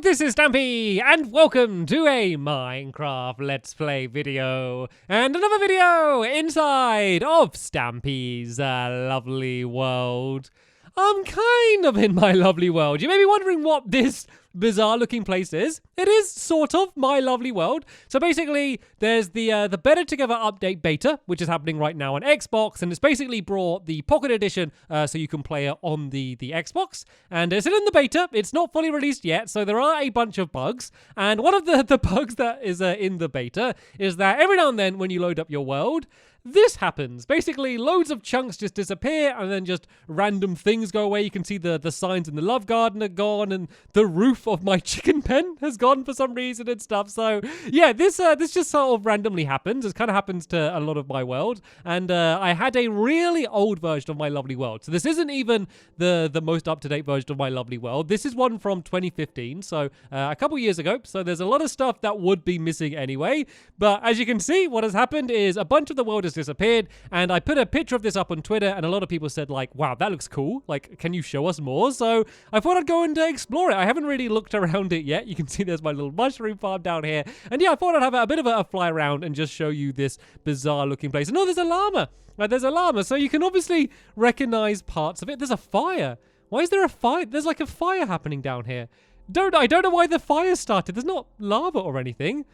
this is Stampy, and welcome to a Minecraft Let's Play video, and another video inside of Stampy's lovely world. I'm kind of in my lovely world. You may be wondering what this bizarre looking place is. It is sort of my lovely world. So basically, there's the Better Together update beta, which is happening right now on Xbox, and it's basically brought the Pocket Edition so you can play it on the Xbox. And it's in the beta. It's not fully released yet, so there are a bunch of bugs. And one of the bugs that is in the beta is that every now and then when you load up your world, this happens. Basically, loads of chunks just disappear, and then just random things go away. You can see the signs in the love garden are gone, and the roof of my chicken pen has gone for some reason and stuff. So yeah, this just sort of randomly happens. It kind of happens to a lot of my world, and I had a really old version of my lovely world. So this isn't even the most up-to-date version of my lovely world. This is one from 2015, so a couple years ago. So there's a lot of stuff that would be missing anyway. But as you can see, what has happened is a bunch of the world has disappeared, and I put a picture of this up on Twitter, and a lot of people said like, wow, that looks cool, like, can you show us more? So I thought I'd go and explore it. I haven't really looked around it yet. You can see there's my little mushroom farm down here, and yeah, I thought I'd have a bit of a fly around and just show you this bizarre looking place. And oh, there's a llama. There's a llama, so you can obviously recognize parts of it. There's a fire. Why is there a fire? There's like a fire happening down here. I don't know why the fire started. There's not lava or anything.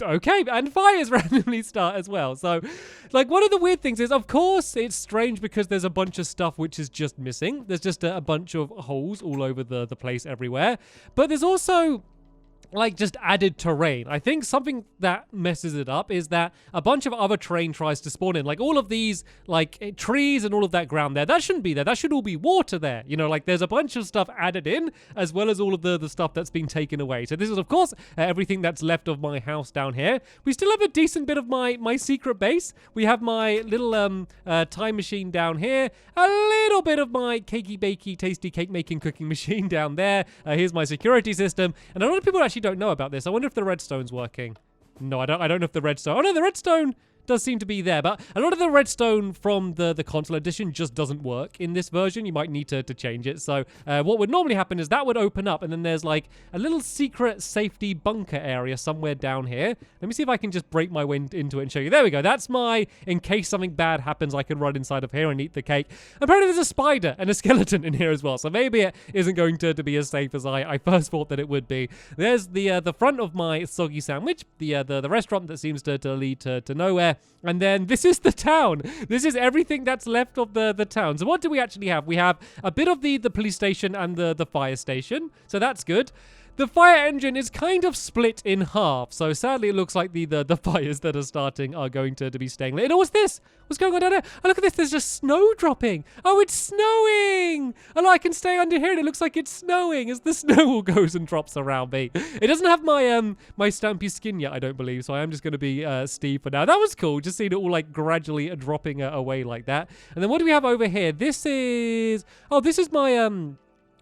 Okay, and fires randomly start as well. So, like, one of the weird things is, of course, it's strange because there's a bunch of stuff which is just missing. There's just a bunch of holes all over the place everywhere. But there's also, like, just added terrain. I think something that messes it up is that a bunch of other terrain tries to spawn in. Like, all of these, like, trees and all of that ground there, that shouldn't be there. That should all be water there. You know, like, there's a bunch of stuff added in, as well as all of the stuff that's been taken away. So this is, of course, everything that's left of my house down here. We still have a decent bit of my secret base. We have my little time machine down here. A little bit of my cakey, bakey, tasty cake-making cooking machine down there. Here's my security system. And a lot of people actually don't know about this. I wonder if the redstone's working. No, I don't know if the redstone... Oh, no, the redstone does seem to be there, but a lot of the redstone from the console edition just doesn't work in this version. You might need to change it. So what would normally happen is that would open up, and then there's like a little secret safety bunker area somewhere down here. Let me see if I can just break my way into it and show you. There we go. That's my, in case something bad happens, I can run inside of here and eat the cake. Apparently there's a spider and a skeleton in here as well, so maybe it isn't going to be as safe as I first thought that it would be. There's the front of my soggy sandwich, the restaurant that seems to lead to nowhere. And then this is the town. This is everything that's left of the town. So what do we actually have? We have a bit of the police station and the fire station. So that's good. The fire engine is kind of split in half. So sadly, it looks like the fires that are starting are going to be staying lit. And what's this? What's going on down there? Oh, look at this. There's just snow dropping. Oh, it's snowing. Oh, I can stay under here and it looks like it's snowing as the snow all goes and drops around me. It doesn't have my my Stampy skin yet, I don't believe. So I am just going to be Steve for now. That was cool. Just seeing it all like gradually dropping away like that. And then what do we have over here? This is... Oh, this is my...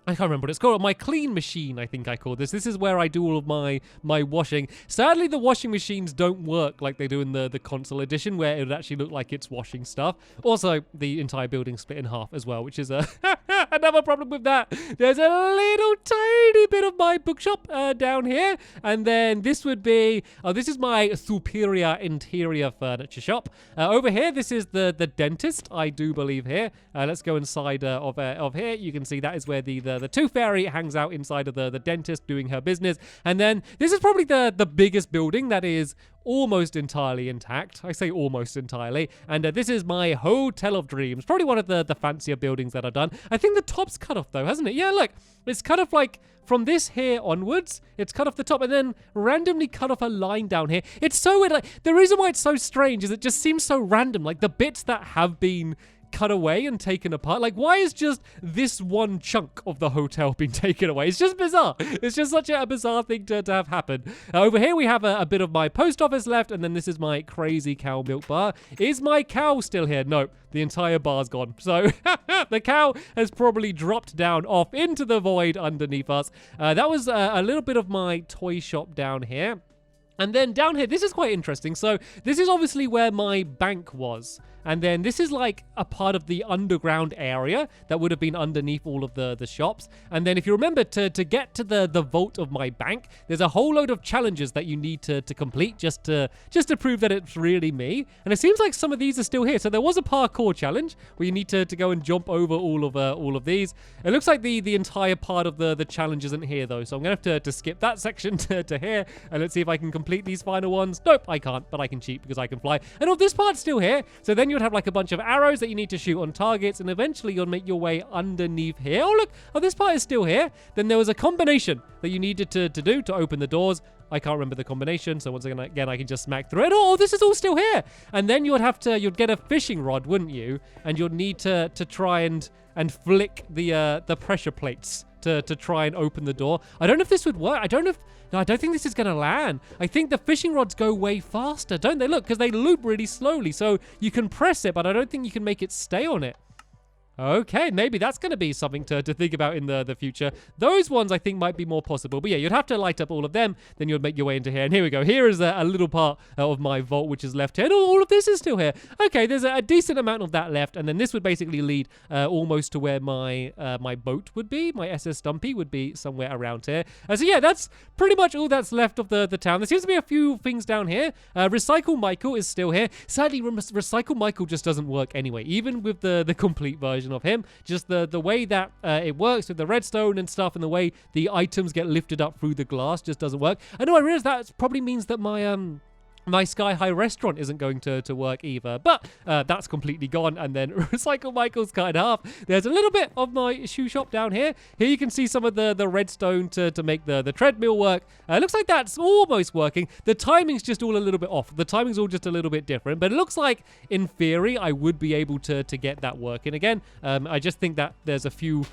I can't remember what it's called. My clean machine, I think I call this. This is where I do all of my washing. Sadly, the washing machines don't work like they do in the console edition, where it would actually look like it's washing stuff. Also, the entire building split in half as well, which is another problem with that. There's a little tiny bit of my bookshop down here. And then this would be... Oh, this is my superior interior furniture shop. Over here, this is the dentist, I do believe here. Let's go inside of here. You can see that is where the tooth fairy hangs out inside of the dentist doing her business. And then this is probably the biggest building that is almost entirely intact. I say almost entirely. And this is my Hotel of Dreams. Probably one of the fancier buildings that I've done. I think the top's cut off though, hasn't it? Yeah, look. It's cut off like from this here onwards. It's cut off the top and then randomly cut off a line down here. It's so weird. Like, the reason why it's so strange is it just seems so random. Like the bits that have been cut away and taken apart. Like, why is just this one chunk of the hotel being taken away? It's just bizarre. It's just such a bizarre thing to have happen. Over here, we have a bit of my post office left, and then this is my crazy cow milk bar. Is my cow still here? No, the entire bar's gone. So, the cow has probably dropped down off into the void underneath us. That was a little bit of my toy shop down here. And then down here, this is quite interesting. So this is obviously where my bank was. And then this is like a part of the underground area that would have been underneath all of the shops. And then if you remember, to get to the vault of my bank, there's a whole load of challenges that you need to complete just to prove that it's really me. And it seems like some of these are still here. So there was a parkour challenge where you need to go and jump over all of these. It looks like the entire part of the challenge isn't here though. So I'm going to have to skip that section to here. And let's see if I can complete these final ones. Nope, I can't, but I can cheat because I can fly. And oh, this part's still here. So then you'd have like a bunch of arrows that you need to shoot on targets, and eventually you'll make your way underneath here. Oh, look. Oh, this part is still here. Then there was a combination that you needed to do to open the doors. I can't remember the combination, so once again, I can just smack through it. Oh, this is all still here. And then you'd get a fishing rod, wouldn't you? And you'd need to try and flick the pressure plates to try and open the door. I don't know if this would work. I don't think this is going to land. I think the fishing rods go way faster, don't they? Look, because they loop really slowly. So you can press it, but I don't think you can make it stay on it. Okay, maybe that's going to be something to think about in the future. Those ones I think might be more possible. But yeah, you'd have to light up all of them. Then you'd make your way into here. And here we go. Here is a little part of my vault, which is left here. And all of this is still here. Okay, there's a decent amount of that left. And then this would basically lead almost to where my boat would be. My SS Stumpy would be somewhere around here. So yeah, that's pretty much all that's left of the town. There seems to be a few things down here. Recycle Michael is still here. Sadly, Recycle Michael just doesn't work anyway. Even with the complete version of him, just the way that it works with the redstone and stuff, and the way the items get lifted up through the glass just doesn't work. I know, I realize that probably means that my Sky High restaurant isn't going to work either, but that's completely gone. And then Recycle Michael's cut in half. There's a little bit of my shoe shop down here. Here you can see some of the redstone to make the treadmill work. Looks like that's almost working. The timing's just all a little bit off. The timing's all just a little bit different, but it looks like in theory I would be able to get that working again. I just think that there's a few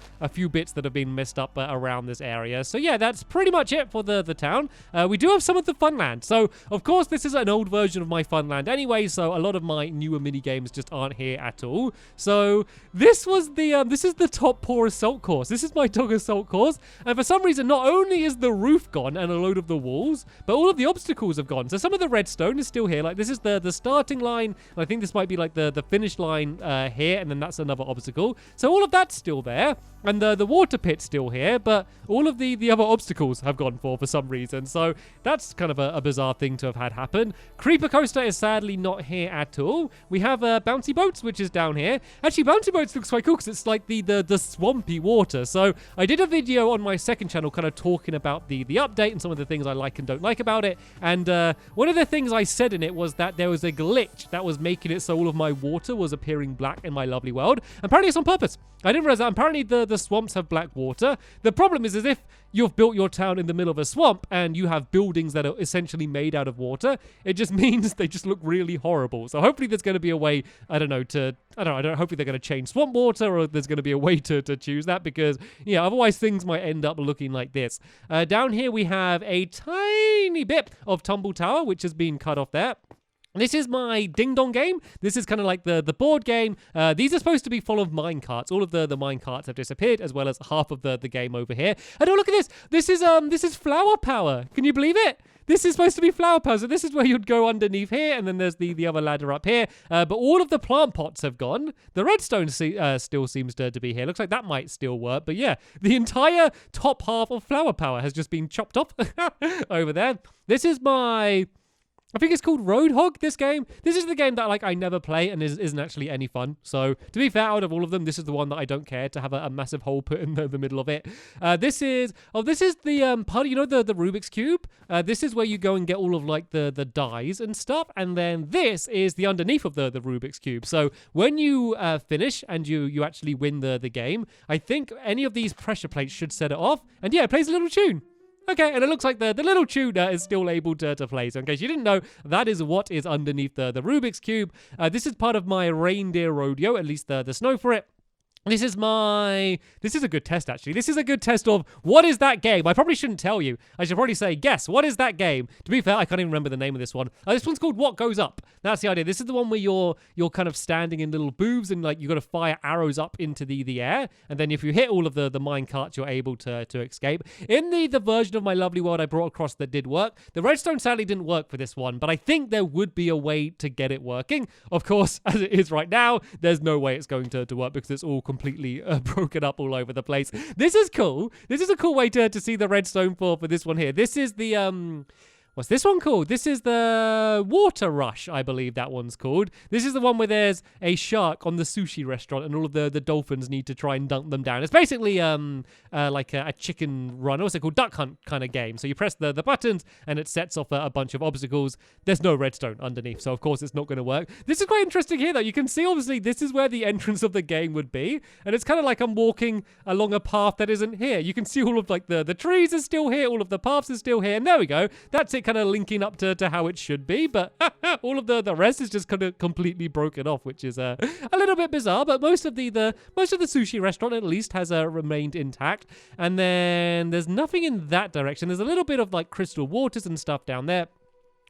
bits that have been messed up around this area. So yeah, that's pretty much it for the town. We do have some of the Funland. So of course this is an old version of my Funland anyway, so a lot of my newer mini games just aren't here at all. So this was this is the top poor assault course. This is my dog assault course, and for some reason not only is the roof gone and a load of the walls, but all of the obstacles have gone. So some of the redstone is still here. Like this is the starting line, and I think this might be like the finish line here, and then that's another obstacle. So all of that's still there, and the water pit's still here, but all of the other obstacles have gone for some reason. So that's kind of a bizarre thing to have had happen. Creeper Coaster is sadly not here at all. We have Bouncy Boats, which is down here. Actually, Bouncy Boats looks quite cool because it's like the swampy water. So I did a video on my second channel kind of talking about the update and some of the things I like and don't like about it. And one of the things I said in it was that there was a glitch that was making it so all of my water was appearing black in my lovely world. Apparently it's on purpose. I didn't realize that. Apparently the swamps have black water. The problem is if you've built your town in the middle of a swamp and you have buildings that are essentially made out of water, it just means they just look really horrible. So hopefully there's going to be a way, hopefully they're going to change swamp water, or there's going to be a way to choose that, because yeah, otherwise things might end up looking like this. Down here we have a tiny bit of Tumble Tower, which has been cut off there. This is my Ding Dong game. This is kind of like the board game. These are supposed to be full of minecarts. All of the minecarts have disappeared, as well as half of the game over here. And oh, look at this. This is flower power. Can you believe it? This is supposed to be flower power. So this is where you'd go underneath here, and then there's the other ladder up here. But all of the plant pots have gone. The redstone still seems to be here. Looks like that might still work. But yeah, the entire top half of flower power has just been chopped off over there. This is my... I think it's called Roadhog, this game. This is the game that I never play and isn't actually any fun. So to be fair, out of all of them, this is the one that I don't care to have a massive hole put in the middle of it. This is the part, you know, the Rubik's Cube. This is where you go and get all of like the dies and stuff. And then this is the underneath of the Rubik's Cube. So when you finish and you actually win the game, I think any of these pressure plates should set it off. And yeah, it plays a little tune. Okay, and it looks like the little tuner is still able to play. So in case you didn't know, that is what is underneath the Rubik's Cube. This is part of my reindeer rodeo, at least the snow for it. This is a good test, actually. This is a good test of what is that game? I probably shouldn't tell you. I should probably say, guess, what is that game? To be fair, I can't even remember the name of this one. This one's called What Goes Up. That's the idea. This is the one where you're kind of standing in little booths and like you got to fire arrows up into the air. And then if you hit all of the mine carts, you're able to escape. In the version of My Lovely World I brought across that did work, the redstone sadly didn't work for this one, but I think there would be a way to get it working. Of course, as it is right now, there's no way it's going to work because it's all completely broken up all over the place. This is cool. This is a cool way to see the redstone for this one here. This is the what's this one called? This is the Water Rush, I believe that one's called. This is the one where there's a shark on the sushi restaurant and all of the dolphins need to try and dunk them down. It's basically like a chicken run, what's it called? Duck hunt kind of game. So you press the buttons and it sets off a bunch of obstacles. There's no redstone underneath, so of course it's not going to work. This is quite interesting here though. You can see obviously this is where the entrance of the game would be. And it's kind of like I'm walking along a path that isn't here. You can see all of like the trees are still here. All of the paths are still here. And there we go. That's it, kind of linking up to how it should be, but all of the rest is just kind of completely broken off, which is a little bit bizarre. But most of the sushi restaurant at least has remained intact, and then there's nothing in that direction. There's a little bit of like crystal waters and stuff down there,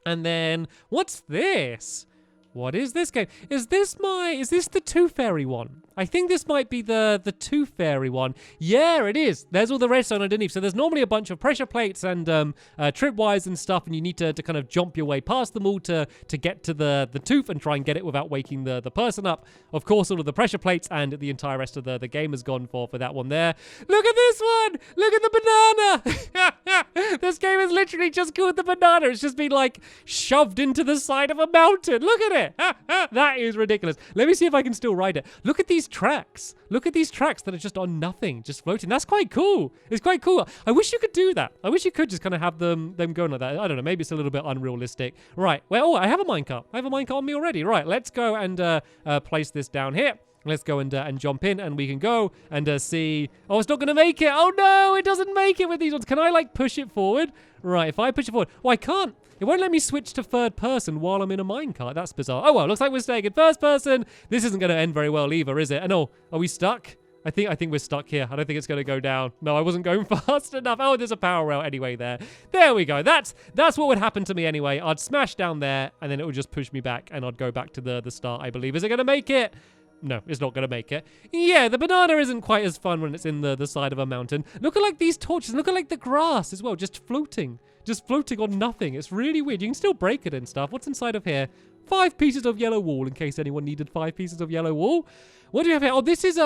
and then what's this? What is this game? Is this the Tooth Fairy one? I think this might be the Tooth Fairy one. Yeah, it is. There's all the redstone underneath. So there's normally a bunch of pressure plates and tripwires and stuff, and you need to kind of jump your way past them all to get to the tooth and try and get it without waking the person up. Of course, all of the pressure plates and the entire rest of the game is gone for that one there. Look at this one! Look at the banana! This game is literally just called the banana. It's just been like shoved into the side of a mountain. Look at it! That is ridiculous. Let me see if I can still ride it. Look at these tracks. Look at these tracks that are just on nothing, just floating. That's quite cool. It's quite cool. I wish you could do that. I wish you could just kind of have them going like that. I don't know. Maybe it's a little bit unrealistic. Right. Well, I have a minecart. I have a minecart on me already. Right. Let's go and place this down here. Let's go and jump in, and we can go and see. Oh, it's not going to make it. Oh, no, it doesn't make it with these ones. Can I, like, push it forward? Right, if I push it forward. Oh, I can't. It won't let me switch to third person while I'm in a minecart. That's bizarre. Oh, well, looks like we're staying in first person. This isn't going to end very well either, is it? And oh, are we stuck? I think we're stuck here. I don't think it's going to go down. No, I wasn't going fast enough. Oh, there's a power rail anyway there. There we go. That's what would happen to me anyway. I'd smash down there, and then it would just push me back, and I'd go back to the start, I believe. Is it going to make it? No, it's not going to make it. Yeah, the banana isn't quite as fun when it's in the side of a mountain. Look at like these torches. Look at like the grass as well, just floating. Just floating on nothing. It's really weird. You can still break it and stuff. What's inside of here? 5 pieces of yellow wool, in case anyone needed 5 pieces of yellow wool. What do we have here? Oh, this is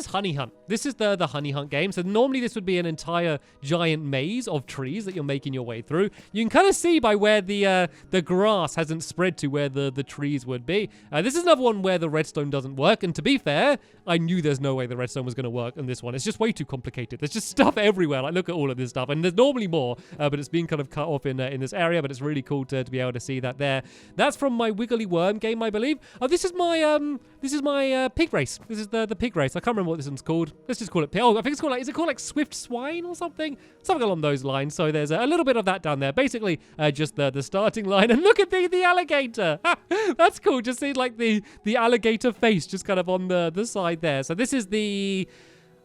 Honey Hunt. This is the Honey Hunt game. So normally this would be an entire giant maze of trees that you're making your way through. You can kind of see by where the grass hasn't spread to where the trees would be. This is another one where the redstone doesn't work. And to be fair, I knew there's no way the redstone was going to work in this one. It's just way too complicated. There's just stuff everywhere. Like, look at all of this stuff. And there's normally more, but it's been kind of cut off in this area. But it's really cool to be able to see that there. That's from my Wiggly Worm game, I believe. Oh, this is my pig race. This is the pig race. I can't remember what this one's called. Let's just call it pig. Oh, I think it's called is it called like Swift Swine or something? Something along those lines. So there's a little bit of that down there. Basically, just the starting line. And look at the alligator. That's cool. Just see like the alligator face just kind of on the side there. So this is the...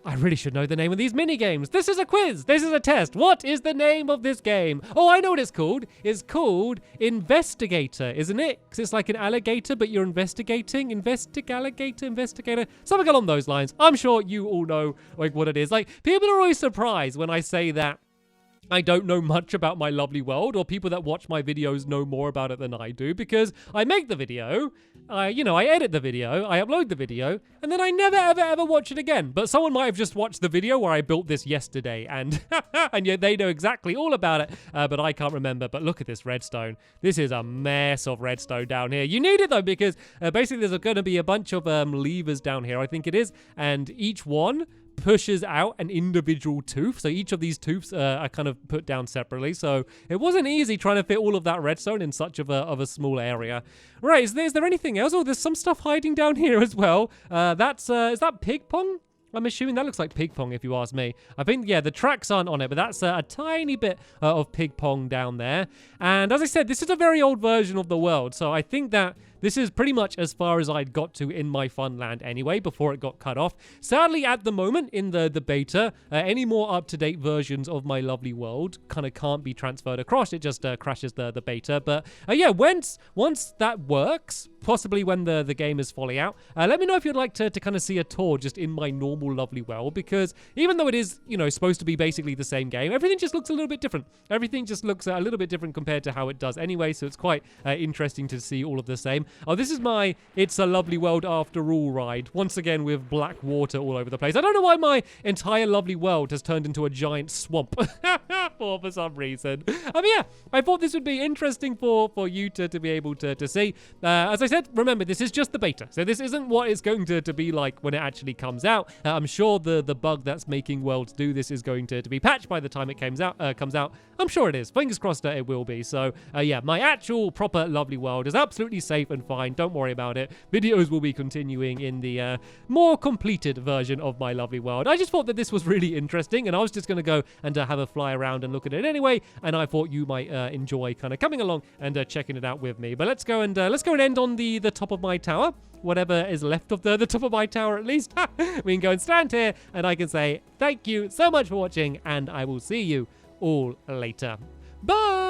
I really should know the name of these mini games. This is a quiz. This is a test. What is the name of this game? Oh, I know what it's called. It's called Investigator, isn't it? Because it's like an alligator, but you're investigating. Investigator. Something along those lines. I'm sure you all know like what it is. Like, people are always surprised when I say that I don't know much about My Lovely World, or people that watch my videos know more about it than I do, because I make the video, I edit the video, I upload the video, and then I never, ever watch it again. But someone might have just watched the video where I built this yesterday, and and yet they know exactly all about it, but I can't remember. But look at this redstone. This is a mess of redstone down here. You need it, though, because basically there's going to be a bunch of levers down here, I think it is, and each one pushes out an individual tooth. So each of these tooths are kind of put down separately. So it wasn't easy trying to fit all of that redstone in such of a small area. Right, is there anything else? Oh, there's some stuff hiding down here as well. Is that pig pong? I'm assuming that looks like pig pong, if you ask me. I think, yeah, the tracks aren't on it, but that's a tiny bit of pig pong down there. And as I said, this is a very old version of the world, so I think that this is pretty much as far as I'd got to in my Funland anyway, before it got cut off. Sadly, at the moment, in the beta, any more up-to-date versions of my lovely world kind of can't be transferred across. It just crashes the beta. But yeah, once that works, possibly when the game is fully out, let me know if you'd like to kind of see a tour just in my normal lovely world, because even though it is, you know, supposed to be basically the same game, everything just looks a little bit different. Everything just looks a little bit different compared to how it does anyway, so it's quite interesting to see all of the same. Oh, this is my It's a Lovely World After All ride, once again with black water all over the place. I don't know why my entire lovely world has turned into a giant swamp for some reason. I mean, yeah, I thought this would be interesting for you to be able to see. As I said, remember, this is just the beta, so this isn't what it's going to be like when it actually comes out. I'm sure the bug that's making worlds do this is going to be patched by the time it comes out. I'm sure it is. Fingers crossed that it will be. So yeah, my actual proper lovely world is absolutely safe and fine. Don't worry about it. Videos will be continuing in the more completed version of my lovely world. I just thought that this was really interesting, and I was just going to go and have a fly around and look at it anyway, and I thought you might enjoy kind of coming along and checking it out with me. But let's go and end on the top of my tower, whatever is left of the top of my tower at least. We can go and stand here, and I can say thank you so much for watching, and I will see you all later. Bye!